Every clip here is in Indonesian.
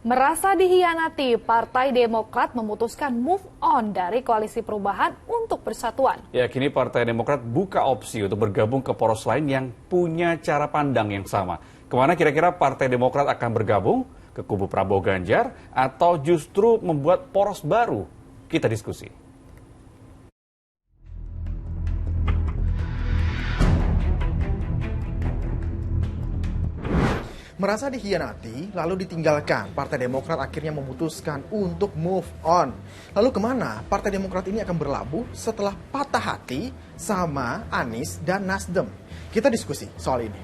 Merasa dihianati, Partai Demokrat memutuskan move on dari Koalisi Perubahan untuk Persatuan. Ya, kini Partai Demokrat buka opsi untuk bergabung ke poros lain yang punya cara pandang yang sama. Kemana kira-kira Partai Demokrat akan bergabung? Ke kubu Prabowo Ganjar atau justru membuat poros baru? Kita diskusi. Merasa dihianati, lalu ditinggalkan, Partai Demokrat akhirnya memutuskan untuk move on. Lalu kemana Partai Demokrat ini akan berlabuh setelah patah hati sama Anies dan Nasdem? Kita diskusi soal ini.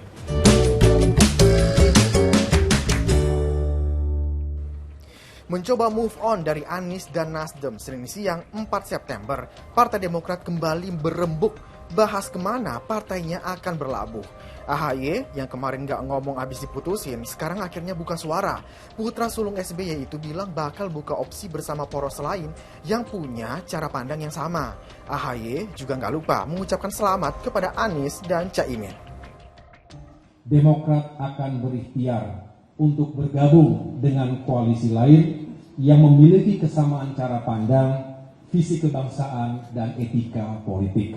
Mencoba move on dari Anies dan Nasdem, Senin siang 4 September, Partai Demokrat kembali berembuk bahas kemana partainya akan berlabuh. AHY yang kemarin gak ngomong abis diputusin, sekarang akhirnya buka suara. Putra sulung SBY itu bilang bakal buka opsi bersama poros lain yang punya cara pandang yang sama. AHY juga gak lupa mengucapkan selamat kepada Anies dan Caimin. Demokrat akan berikhtiar untuk bergabung dengan koalisi lain yang memiliki kesamaan cara pandang, visi kebangsaan, dan etika politik.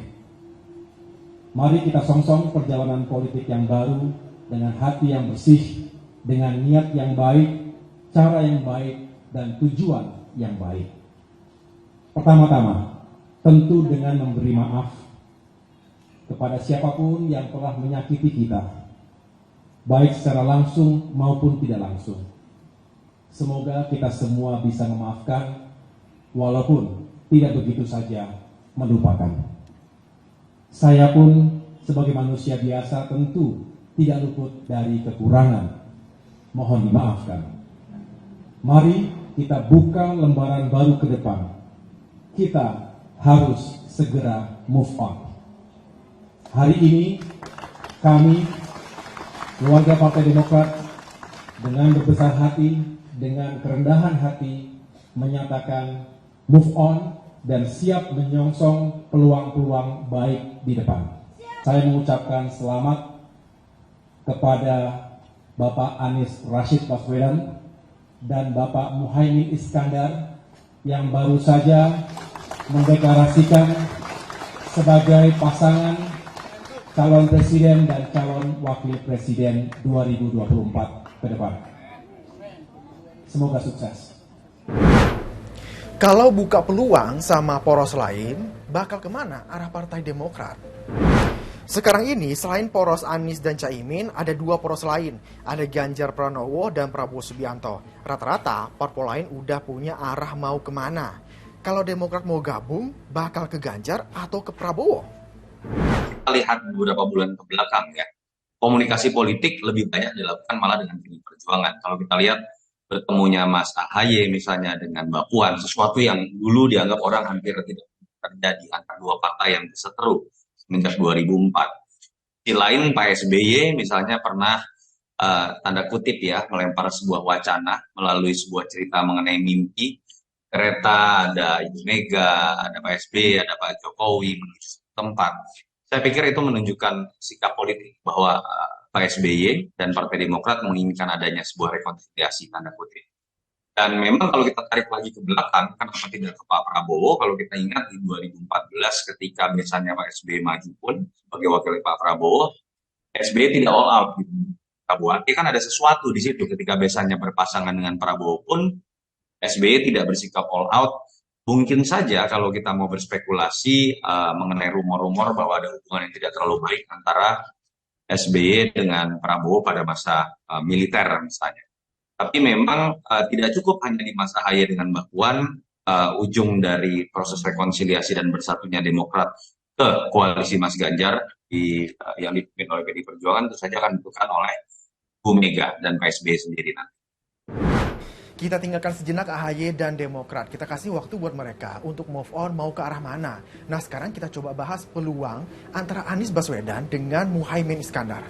Mari kita song-song perjalanan politik yang baru dengan hati yang bersih, dengan niat yang baik, cara yang baik, dan tujuan yang baik. Pertama-tama, tentu dengan memberi maaf kepada siapapun yang telah menyakiti kita, baik secara langsung maupun tidak langsung. Semoga kita semua bisa memaafkan, walaupun tidak begitu saja melupakan. Saya pun sebagai manusia biasa tentu tidak luput dari kekurangan. Mohon dimaafkan. Mari kita buka lembaran baru ke depan. Kita harus segera move on. Hari ini kami, keluarga Partai Demokrat, dengan berbesar hati, dengan kerendahan hati, menyatakan move on dan siap menyongsong peluang-peluang baik di depan. Saya mengucapkan selamat kepada Bapak Anies Rashid Baswedan dan Bapak Muhaimin Iskandar yang baru saja mendeklarasikan sebagai pasangan calon presiden dan calon wakil presiden 2024 ke depan. Semoga sukses. Kalau buka peluang sama poros lain, bakal kemana arah Partai Demokrat? Sekarang ini, selain poros Anies dan Caimin, ada dua poros lain. Ada Ganjar Pranowo dan Prabowo Subianto. Rata-rata, parpol lain udah punya arah mau kemana. Kalau Demokrat mau gabung, bakal ke Ganjar atau ke Prabowo? Kita lihat beberapa bulan ke belakang ya, komunikasi politik lebih banyak dilakukan malah dengan PDI Perjuangan. Kalau kita lihat bertemunya Mas AHY misalnya dengan Mbak Puan, sesuatu yang dulu dianggap orang hampir tidak terjadi antara dua partai yang berseteru semenjak 2004. Di lain Pak SBY misalnya pernah tanda kutip ya melempar sebuah wacana melalui sebuah cerita mengenai mimpi kereta, ada Ibu Mega, ada Pak SBY, ada Pak Jokowi menuju tempat. Saya pikir itu menunjukkan sikap politik bahwa Pak SBY dan Partai Demokrat menginginkan adanya sebuah rekonsiliasi tanda kutip. Dan memang kalau kita tarik lagi ke belakang, kenapa tidak ke Pak Prabowo? Kalau kita ingat di 2014 ketika misalnya Pak SBY maju pun sebagai wakil Pak Prabowo, SBY tidak all out. Prabowo kan ada sesuatu di situ ketika biasanya berpasangan dengan Prabowo pun SBY tidak bersikap all out. Mungkin saja kalau kita mau berspekulasi mengenai rumor-rumor bahwa ada hubungan yang tidak terlalu baik antara SBY dengan Prabowo pada masa militer misalnya. Tapi memang tidak cukup hanya di masa AHY dengan Mbak Puan, ujung dari proses rekonsiliasi dan bersatunya Demokrat ke koalisi Mas Ganjar yang dipimpin oleh PDI Perjuangan itu saja akan ditentukan oleh Bu Mega dan Pak SBY sendiri nanti. Kita tinggalkan sejenak AHY dan Demokrat. Kita kasih waktu buat mereka untuk move on mau ke arah mana. Nah sekarang kita coba bahas peluang antara Anies Baswedan dengan Muhaimin Iskandar.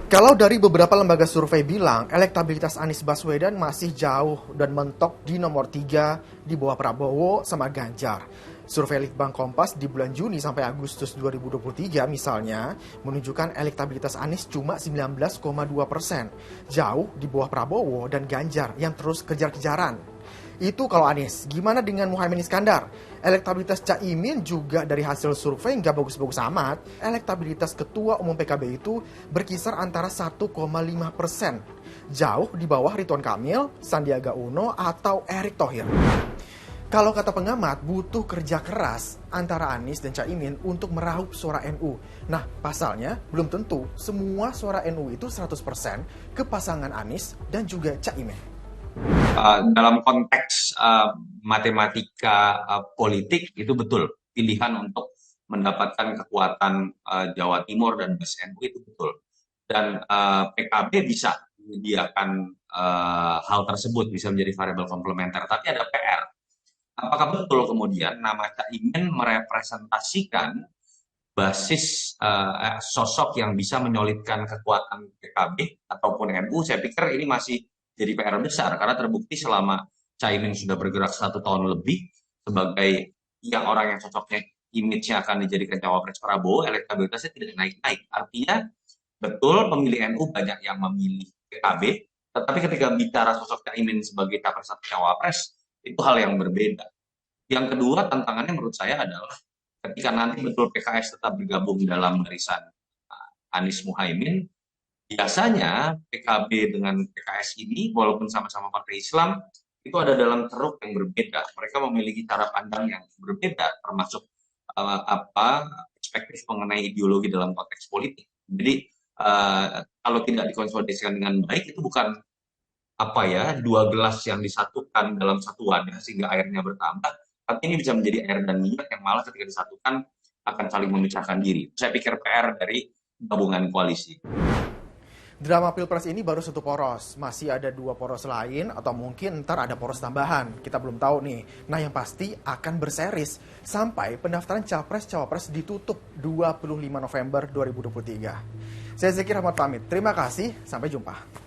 Kalau dari beberapa lembaga survei bilang elektabilitas Anies Baswedan masih jauh dan mentok di nomor 3 di bawah Prabowo sama Ganjar. Survei Litbang Kompas di bulan Juni sampai Agustus 2023 misalnya menunjukkan elektabilitas Anies cuma 19,2%, jauh di bawah Prabowo dan Ganjar yang terus kejar-kejaran. Itu kalau Anies. Gimana dengan Muhaimin Iskandar? Elektabilitas Caimin juga dari hasil survei nggak bagus-bagus amat. Elektabilitas Ketua Umum PKB itu berkisar antara 1,5%. Jauh di bawah Ridwan Kamil, Sandiaga Uno, atau Erick Thohir. Kalau kata pengamat, butuh kerja keras antara Anies dan Caimin untuk meraup suara NU. Nah, pasalnya belum tentu semua suara NU itu 100% ke pasangan Anies dan juga Caimin. Dalam konteks matematika politik itu betul, pilihan untuk mendapatkan kekuatan Jawa Timur dan base NU itu betul. Dan PKB bisa menyediakan hal tersebut, bisa menjadi variabel komplementer. Tapi ada PR. Apakah betul kemudian nama Caimin merepresentasikan basis sosok yang bisa menyolidkan kekuatan PKB ataupun NU? Saya pikir ini masih jadi PR besar karena terbukti selama Caimin sudah bergerak 1 tahun lebih sebagai yang orang yang cocoknya image-nya akan dijadikan cawapres Prabowo, elektabilitasnya tidak naik-naik. Artinya betul pemilih NU banyak yang memilih PKB, tetapi ketika bicara sosok Caimin sebagai capres atau cawapres, itu hal yang berbeda. Yang kedua, tantangannya menurut saya adalah ketika nanti betul PKS tetap bergabung dalam barisan Anies Muhaimin, biasanya PKB dengan PKS ini, walaupun sama-sama partai Islam, itu ada dalam ceruk yang berbeda. Mereka memiliki cara pandang yang berbeda, termasuk perspektif mengenai ideologi dalam konteks politik. Jadi, kalau tidak dikonsolidasikan dengan baik, itu bukan dua gelas yang disatukan dalam satu wadah sehingga airnya bertambah, tapi ini bisa menjadi air dan minyak yang malah ketika disatukan akan saling memecahkan diri. Saya pikir PR dari gabungan koalisi. Drama Pilpres ini baru 1 poros, masih ada 2 poros lain atau mungkin ntar ada poros tambahan, kita belum tahu nih. Nah yang pasti akan berseris sampai pendaftaran Capres-Cawapres ditutup 25 November 2023. Saya Zeki Rahmat pamit, terima kasih, sampai jumpa.